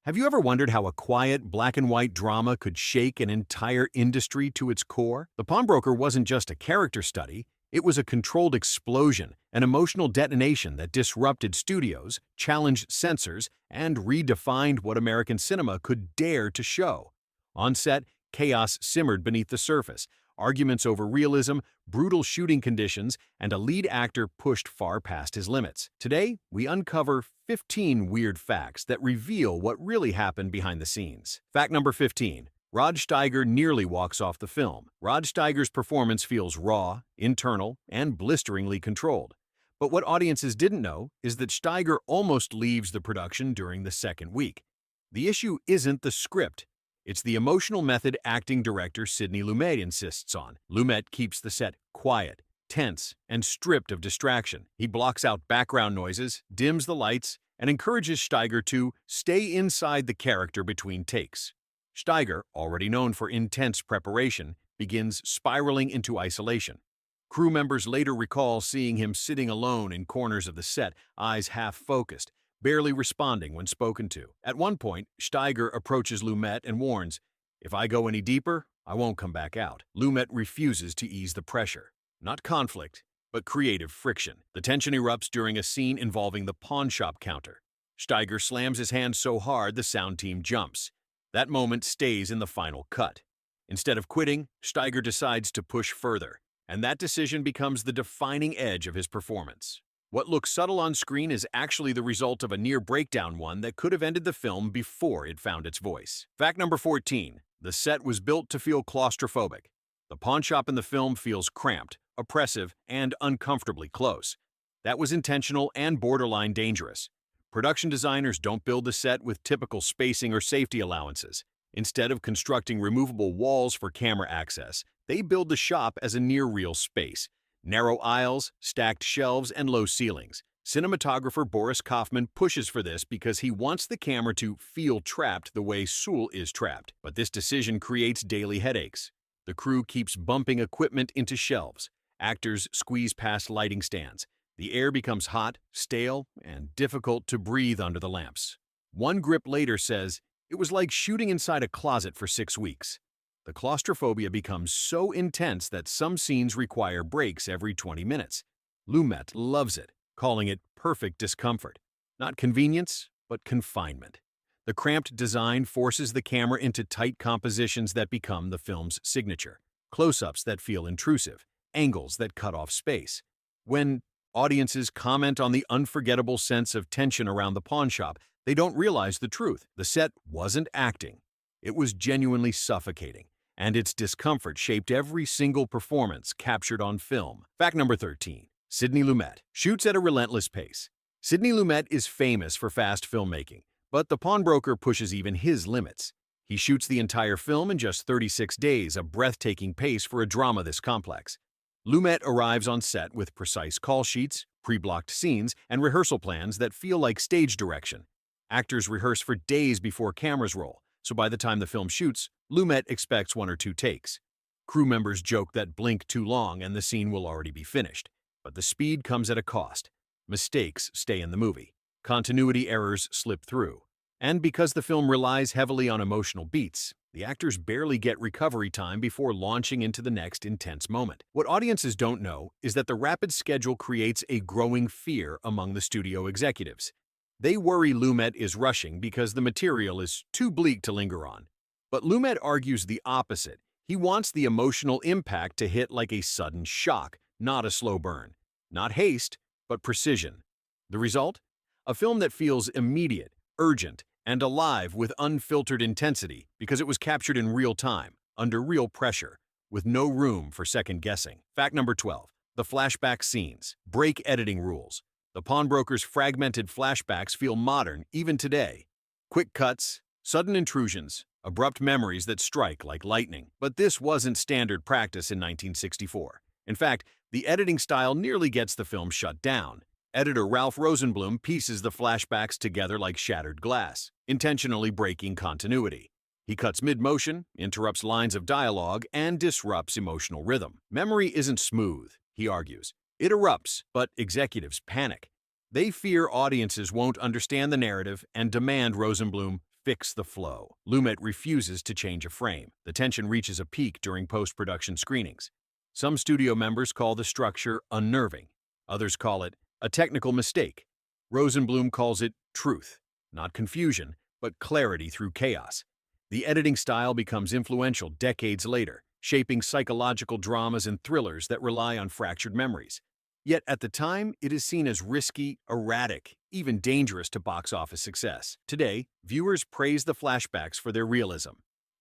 Have you ever wondered how a quiet, black and white drama could shake an entire industry to its core? The Pawnbroker wasn't just a character study, it was a controlled explosion, an emotional detonation that disrupted studios, challenged censors, and redefined what American cinema could dare to show. On set, chaos simmered beneath the surface, arguments over realism, brutal shooting conditions, and a lead actor pushed far past his limits. Today, we uncover 15 weird facts that reveal what really happened behind the scenes. Fact number 15. Rod Steiger nearly walks off the film. Rod Steiger's performance feels raw, internal, and blisteringly controlled. But what audiences didn't know is that Steiger almost leaves the production during the second week. The issue isn't the script. It's the emotional method acting director Sidney Lumet insists on. Lumet keeps the set quiet, tense, and stripped of distraction. He blocks out background noises, dims the lights, and encourages Steiger to stay inside the character between takes. Steiger, already known for intense preparation, begins spiraling into isolation. Crew members later recall seeing him sitting alone in corners of the set, eyes half-focused, barely responding when spoken to. At one point, Steiger approaches Lumet and warns, "If I go any deeper, I won't come back out." Lumet refuses to ease the pressure. Not conflict, but creative friction. The tension erupts during a scene involving the pawnshop counter. Steiger slams his hand so hard the sound team jumps. That moment stays in the final cut. Instead of quitting, Steiger decides to push further, and that decision becomes the defining edge of his performance. What looks subtle on screen is actually the result of a near-breakdown one that could have ended the film before it found its voice. Fact number 14. The set was built to feel claustrophobic. The pawnshop in the film feels cramped, oppressive, and uncomfortably close. That was intentional and borderline dangerous. Production designers don't build the set with typical spacing or safety allowances. Instead of constructing removable walls for camera access, they build the shop as a near-real space. Narrow aisles, stacked shelves, and low ceilings. Cinematographer Boris Kaufman pushes for this because he wants the camera to feel trapped the way Sewell is trapped. But this decision creates daily headaches. The crew keeps bumping equipment into shelves. Actors squeeze past lighting stands. The air becomes hot, stale, and difficult to breathe under the lamps. One grip later says, "It was like shooting inside a closet for 6 weeks." The claustrophobia becomes so intense that some scenes require breaks every 20 minutes. Lumet loves it, calling it perfect discomfort. Not convenience, but confinement. The cramped design forces the camera into tight compositions that become the film's signature. Close-ups that feel intrusive, angles that cut off space. When audiences comment on the unforgettable sense of tension around the pawnshop, they don't realize the truth. The set wasn't acting. It was genuinely suffocating, and its discomfort shaped every single performance captured on film. Fact number 13. Sidney Lumet shoots at a relentless pace. Sidney Lumet is famous for fast filmmaking, but The Pawnbroker pushes even his limits. He shoots the entire film in just 36 days, a breathtaking pace for a drama this complex. Lumet arrives on set with precise call sheets, pre-blocked scenes, and rehearsal plans that feel like stage direction. Actors rehearse for days before cameras roll, so by the time the film shoots, Lumet expects 1 or 2 takes. Crew members joke that blink too long and the scene will already be finished. But the speed comes at a cost. Mistakes stay in the movie. Continuity errors slip through. And because the film relies heavily on emotional beats, the actors barely get recovery time before launching into the next intense moment. What audiences don't know is that the rapid schedule creates a growing fear among the studio executives. They worry Lumet is rushing because the material is too bleak to linger on. But Lumet argues the opposite. He wants the emotional impact to hit like a sudden shock, not a slow burn. Not haste, but precision. The result? A film that feels immediate, urgent, and alive with unfiltered intensity because it was captured in real time, under real pressure, with no room for second guessing. Fact number 12. The flashback scenes. Break editing rules. The Pawnbroker's fragmented flashbacks feel modern even today. Quick cuts, sudden intrusions, abrupt memories that strike like lightning. But this wasn't standard practice in 1964. In fact, the editing style nearly gets the film shut down. Editor Ralph Rosenblum pieces the flashbacks together like shattered glass, intentionally breaking continuity. He cuts mid-motion, interrupts lines of dialogue, and disrupts emotional rhythm. Memory isn't smooth, he argues. It erupts, but executives panic. They fear audiences won't understand the narrative and demand Rosenblum fix the flow. Lumet refuses to change a frame. The tension reaches a peak during post-production screenings. Some studio members call the structure unnerving. Others call it a technical mistake. Rosenblum calls it truth, not confusion, but clarity through chaos. The editing style becomes influential decades later, shaping psychological dramas and thrillers that rely on fractured memories. Yet at the time, it is seen as risky, erratic, even dangerous to box office success. Today, viewers praise the flashbacks for their realism.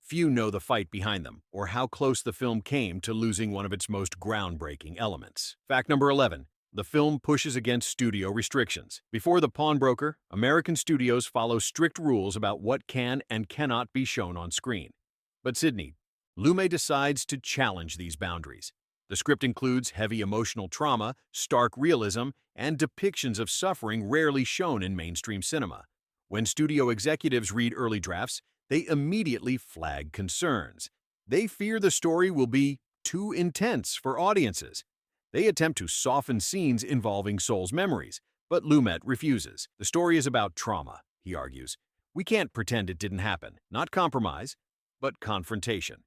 Few know the fight behind them, or how close the film came to losing one of its most groundbreaking elements. Fact number 11. The film pushes against studio restrictions. Before The Pawnbroker, American studios follow strict rules about what can and cannot be shown on screen. But Sidney Lumet decides to challenge these boundaries. The script includes heavy emotional trauma, stark realism, and depictions of suffering rarely shown in mainstream cinema. When studio executives read early drafts, they immediately flag concerns. They fear the story will be too intense for audiences. They attempt to soften scenes involving Soul's memories, but Lumet refuses. The story is about trauma, he argues. We can't pretend it didn't happen. Not compromise, but confrontation.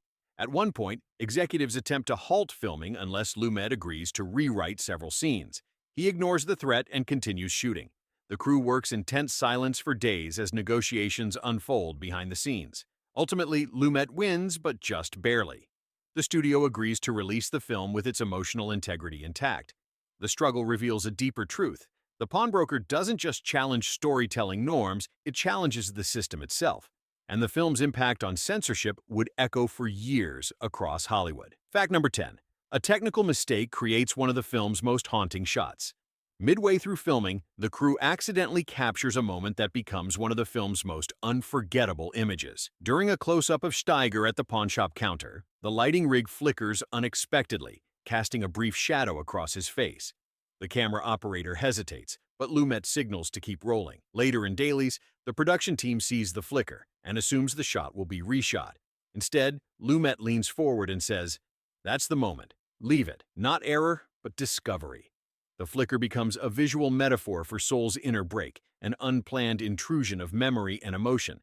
At one point, executives attempt to halt filming unless Lumet agrees to rewrite several scenes. He ignores the threat and continues shooting. The crew works in tense silence for days as negotiations unfold behind the scenes. Ultimately, Lumet wins, but just barely. The studio agrees to release the film with its emotional integrity intact. The struggle reveals a deeper truth. The Pawnbroker doesn't just challenge storytelling norms, it challenges the system itself. And the film's impact on censorship would echo for years across Hollywood. Fact number 10. A technical mistake creates one of the film's most haunting shots. Midway through filming, the crew accidentally captures a moment that becomes one of the film's most unforgettable images. During a close-up of Steiger at the pawnshop counter, the lighting rig flickers unexpectedly, casting a brief shadow across his face. The camera operator hesitates, but Lumet signals to keep rolling. Later in dailies, the production team sees the flicker and assumes the shot will be reshot. Instead, Lumet leans forward and says, "That's the moment. Leave it. Not error, but discovery." The flicker becomes a visual metaphor for Soul's inner break, an unplanned intrusion of memory and emotion.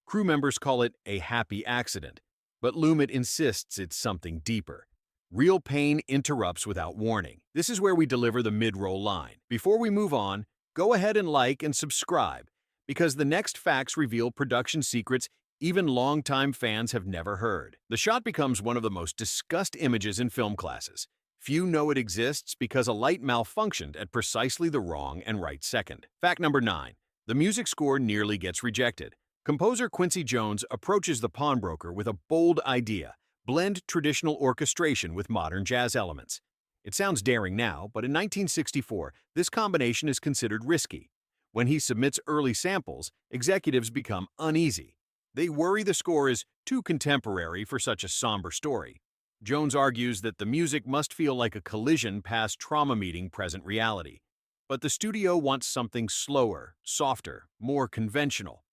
Crew members call it a happy accident, but Lumet insists it's something deeper. Real pain interrupts without warning. This is where we deliver the mid-roll line. Before we move on, go ahead and like and subscribe, because the next facts reveal production secrets even longtime fans have never heard. The shot becomes one of the most discussed images in film classes. Few know it exists because a light malfunctioned at precisely the wrong and right second. Fact number 9. The music score nearly gets rejected. Composer Quincy Jones approaches The Pawnbroker with a bold idea: blend traditional orchestration with modern jazz elements. It sounds daring now, but in 1964, this combination is considered risky. When he submits early samples, executives become uneasy. They worry the score is too contemporary for such a somber story. Jones argues that the music must feel like a collision past trauma meeting present reality. But the studio wants something slower, softer, more conventional.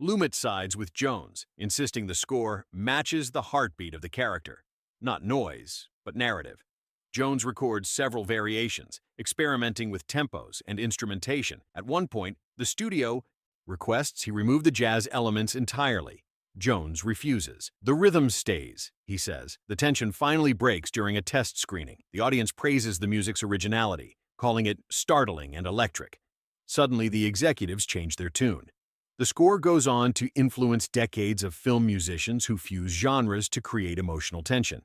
Lumet sides with Jones, insisting the score matches the heartbeat of the character. Not noise, but narrative. Jones records several variations, experimenting with tempos and instrumentation. At one point, the studio requests he remove the jazz elements entirely. Jones refuses. The rhythm stays, he says. The tension finally breaks during a test screening. The audience praises the music's originality, calling it startling and electric. Suddenly, the executives change their tune. The score goes on to influence decades of film musicians who fuse genres to create emotional tension.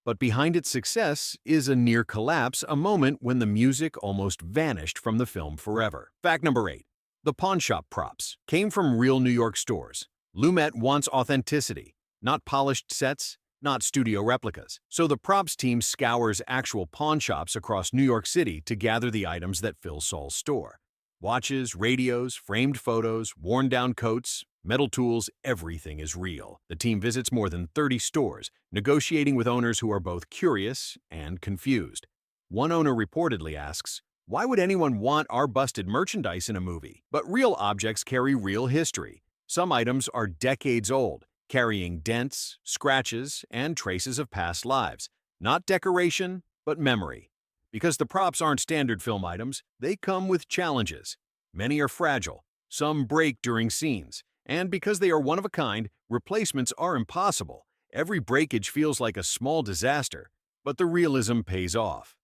But behind its success is a near collapse, a moment when the music almost vanished from the film forever. Fact number 8. The pawnshop props came from real New York stores. Lumet wants authenticity, not polished sets, not studio replicas. So the props team scours actual pawnshops across New York City to gather the items that fill Soul's store. Watches, radios, framed photos, worn-down coats, metal tools, everything is real. The team visits more than 30 stores, negotiating with owners who are both curious and confused. One owner reportedly asks, "Why would anyone want our busted merchandise in a movie?" But real objects carry real history. Some items are decades old, carrying dents, scratches, and traces of past lives. Not decoration, but memory. Because the props aren't standard film items, they come with challenges. Many are fragile, some break during scenes, And because they are one of a kind, replacements are impossible. Every breakage feels like a small disaster, but the realism pays off.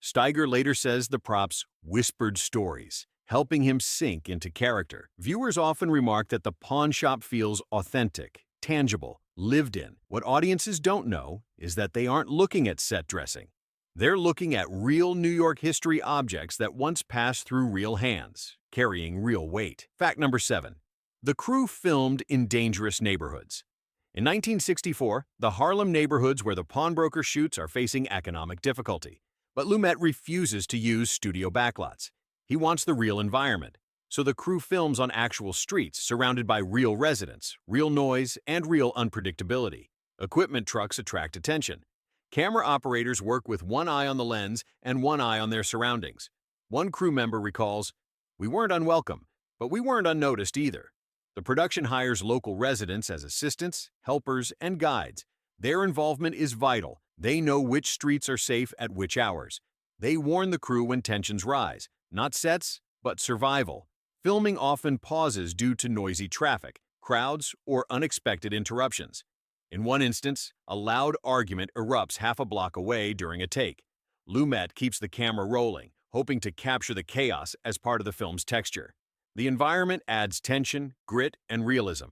Steiger later says the props whispered stories, helping him sink into character. Viewers often remark that the pawn shop feels authentic, tangible, lived in. What audiences don't know is that they aren't looking at set dressing. They're looking at real New York history objects that once passed through real hands, carrying real weight. Fact number 7. The crew filmed in dangerous neighborhoods. In 1964, the Harlem neighborhoods where the Pawnbroker shoots are facing economic difficulty. But Lumet refuses to use studio backlots. He wants the real environment. So the crew films on actual streets surrounded by real residents, real noise, and real unpredictability. Equipment trucks attract attention. Camera operators work with one eye on the lens and one eye on their surroundings. One crew member recalls, "We weren't unwelcome, but we weren't unnoticed either." The production hires local residents as assistants, helpers, and guides. Their involvement is vital. They know which streets are safe at which hours. They warn the crew when tensions rise. Not sets, but survival. Filming often pauses due to noisy traffic, crowds, or unexpected interruptions. In one instance, a loud argument erupts half a block away during a take. Lumet keeps the camera rolling, hoping to capture the chaos as part of the film's texture. The environment adds tension, grit, and realism.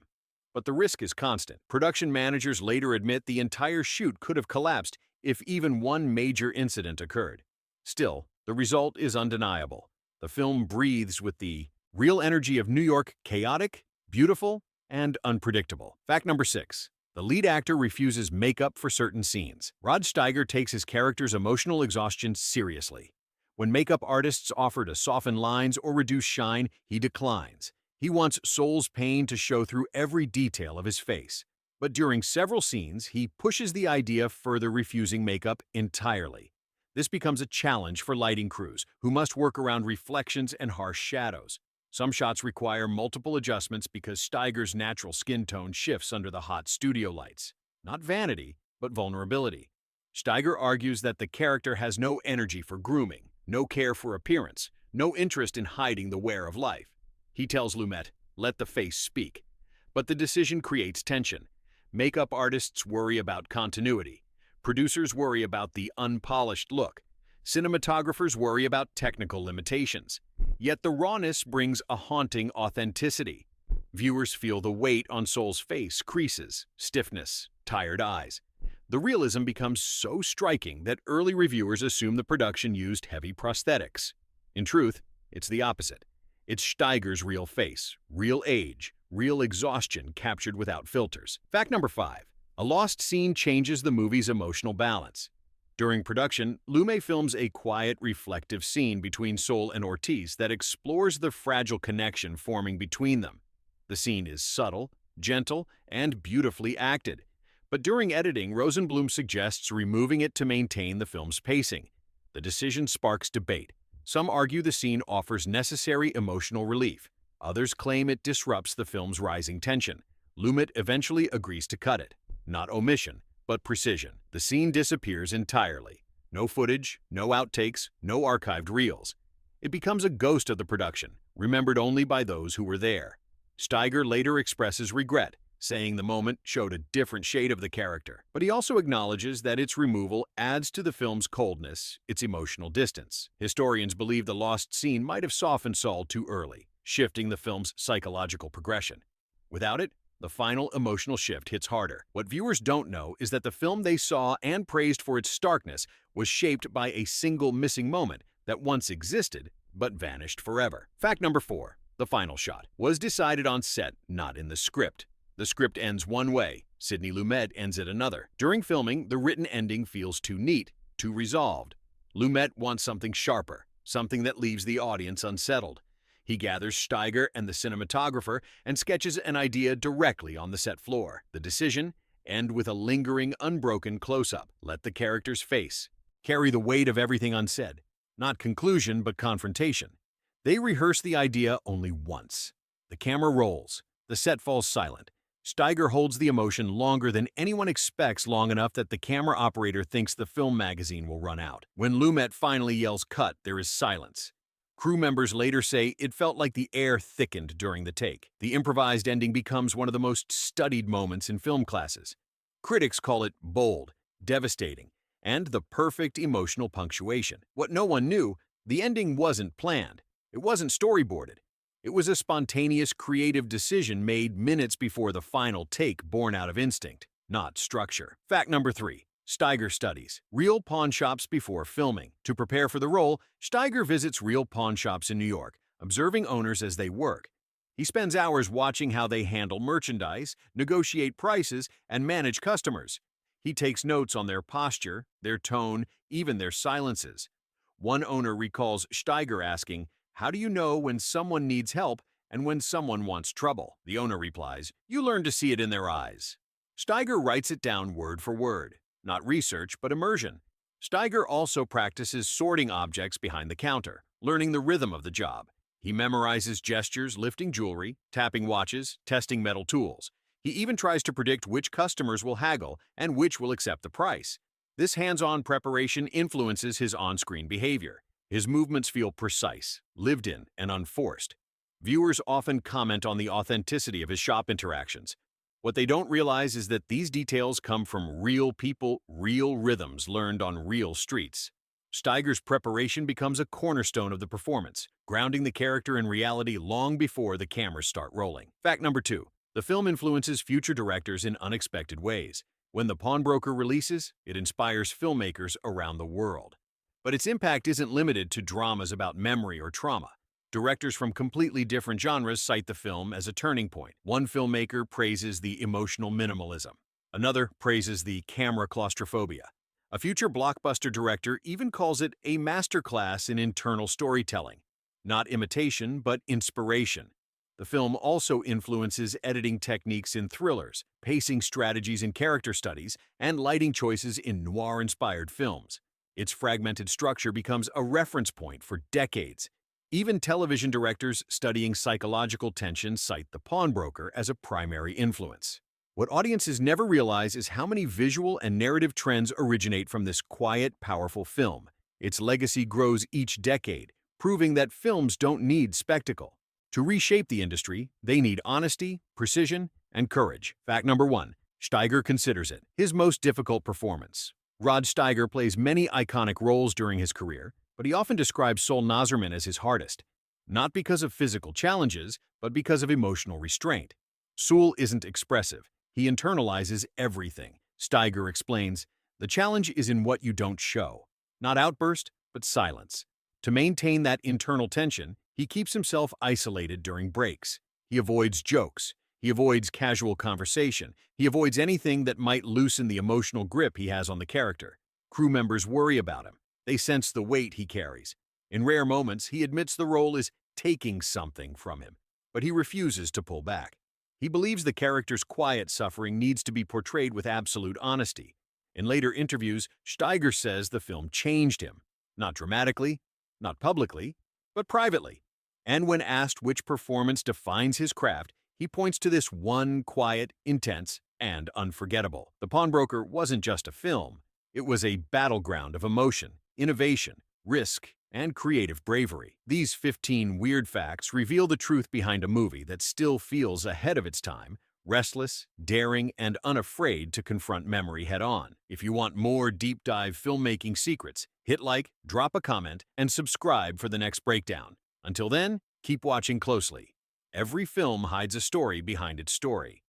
But the risk is constant. Production managers later admit the entire shoot could have collapsed if even one major incident occurred. Still, the result is undeniable. The film breathes with the real energy of New York, chaotic, beautiful, and unpredictable. Fact number 6. The lead actor refuses makeup for certain scenes. Rod Steiger takes his character's emotional exhaustion seriously. When makeup artists offer to soften lines or reduce shine, he declines. He wants Soul's pain to show through every detail of his face. But during several scenes, he pushes the idea further, refusing makeup entirely. This becomes a challenge for lighting crews, who must work around reflections and harsh shadows. Some shots require multiple adjustments because Steiger's natural skin tone shifts under the hot studio lights. Not vanity, but vulnerability. Steiger argues that the character has no energy for grooming, no care for appearance, no interest in hiding the wear of life. He tells Lumet, "Let the face speak." But the decision creates tension. Makeup artists worry about continuity. Producers worry about the unpolished look. Cinematographers worry about technical limitations. Yet the rawness brings a haunting authenticity. Viewers feel the weight on Soul's face, creases, stiffness, tired eyes. The realism becomes so striking that early reviewers assume the production used heavy prosthetics. In truth, it's the opposite. It's Steiger's real face, real age, real exhaustion captured without filters. Fact number 5. A lost scene changes the movie's emotional balance. During production, Lumet films a quiet, reflective scene between Soul and Ortiz that explores the fragile connection forming between them. The scene is subtle, gentle, and beautifully acted. But during editing, Rosenblum suggests removing it to maintain the film's pacing. The decision sparks debate. Some argue the scene offers necessary emotional relief. Others claim it disrupts the film's rising tension. Lumet eventually agrees to cut it. Not omission, but precision. The scene disappears entirely. No footage, no outtakes, no archived reels. It becomes a ghost of the production, remembered only by those who were there. Steiger later expresses regret, saying the moment showed a different shade of the character. But he also acknowledges that its removal adds to the film's coldness, its emotional distance. Historians believe the lost scene might have softened Saul too early, shifting the film's psychological progression. Without it, the final emotional shift hits harder. What viewers don't know is that the film they saw and praised for its starkness was shaped by a single missing moment that once existed but vanished forever. Fact number 4. The final shot was decided on set, not in the script. The script ends one way, Sidney Lumet ends it another. During filming, the written ending feels too neat, too resolved. Lumet wants something sharper, something that leaves the audience unsettled. He gathers Steiger and the cinematographer and sketches an idea directly on the set floor. The decision? End with a lingering, unbroken close-up. Let the character's face carry the weight of everything unsaid. Not conclusion, but confrontation. They rehearse the idea only once. The camera rolls. The set falls silent. Steiger holds the emotion longer than anyone expects, long enough that the camera operator thinks the film magazine will run out. When Lumet finally yells cut, there is silence. Crew members later say it felt like the air thickened during the take. The improvised ending becomes one of the most studied moments in film classes. Critics call it bold, devastating, and the perfect emotional punctuation. What no one knew, the ending wasn't planned. It wasn't storyboarded. It was a spontaneous, creative decision made minutes before the final take, born out of instinct, not structure. Fact number 3. Steiger studies real pawn shops before filming. To prepare for the role, Steiger visits real pawn shops in New York, observing owners as they work. He spends hours watching how they handle merchandise, negotiate prices, and manage customers. He takes notes on their posture, their tone, even their silences. One owner recalls Steiger asking, "How do you know when someone needs help and when someone wants trouble?" The owner replies, "You learn to see it in their eyes." Steiger writes it down word for word. Not research, but immersion. Steiger also practices sorting objects behind the counter, learning the rhythm of the job. He memorizes gestures, lifting jewelry, tapping watches, testing metal tools. He even tries to predict which customers will haggle and which will accept the price. This hands-on preparation influences his on-screen behavior. His movements feel precise, lived in, and unforced. Viewers often comment on the authenticity of his shop interactions. What they don't realize is that these details come from real people, real rhythms learned on real streets. Steiger's preparation becomes a cornerstone of the performance, grounding the character in reality long before the cameras start rolling. Fact number 2. The film influences future directors in unexpected ways. When The Pawnbroker releases, it inspires filmmakers around the world. But its impact isn't limited to dramas about memory or trauma. Directors from completely different genres cite the film as a turning point. One filmmaker praises the emotional minimalism. Another praises the camera claustrophobia. A future blockbuster director even calls it a masterclass in internal storytelling. Not imitation, but inspiration. The film also influences editing techniques in thrillers, pacing strategies in character studies, and lighting choices in noir-inspired films. Its fragmented structure becomes a reference point for decades. Even television directors studying psychological tension cite The Pawnbroker as a primary influence. What audiences never realize is how many visual and narrative trends originate from this quiet, powerful film. Its legacy grows each decade, proving that films don't need spectacle. To reshape the industry, they need honesty, precision, and courage. Fact number 1. Steiger considers it his most difficult performance. Rod Steiger plays many iconic roles during his career, but he often describes Sol Nazarman as his hardest, not because of physical challenges, but because of emotional restraint. Sol isn't expressive. He internalizes everything. Steiger explains, "The challenge is in what you don't show. Not outburst, but silence." To maintain that internal tension, he keeps himself isolated during breaks. He avoids jokes. He avoids casual conversation. He avoids anything that might loosen the emotional grip he has on the character. Crew members worry about him. They sense the weight he carries. In rare moments, he admits the role is taking something from him, but he refuses to pull back. He believes the character's quiet suffering needs to be portrayed with absolute honesty. In later interviews, Steiger says the film changed him, not dramatically, not publicly, but privately. And when asked which performance defines his craft, he points to this one quiet, intense, and unforgettable. The Pawnbroker wasn't just a film. It was a battleground of emotion, innovation, risk, and creative bravery. These 15 weird facts reveal the truth behind a movie that still feels ahead of its time, restless, daring, and unafraid to confront memory head-on. If you want more deep-dive filmmaking secrets, hit like, drop a comment, and subscribe for the next breakdown. Until then, keep watching closely. Every film hides a story behind its story.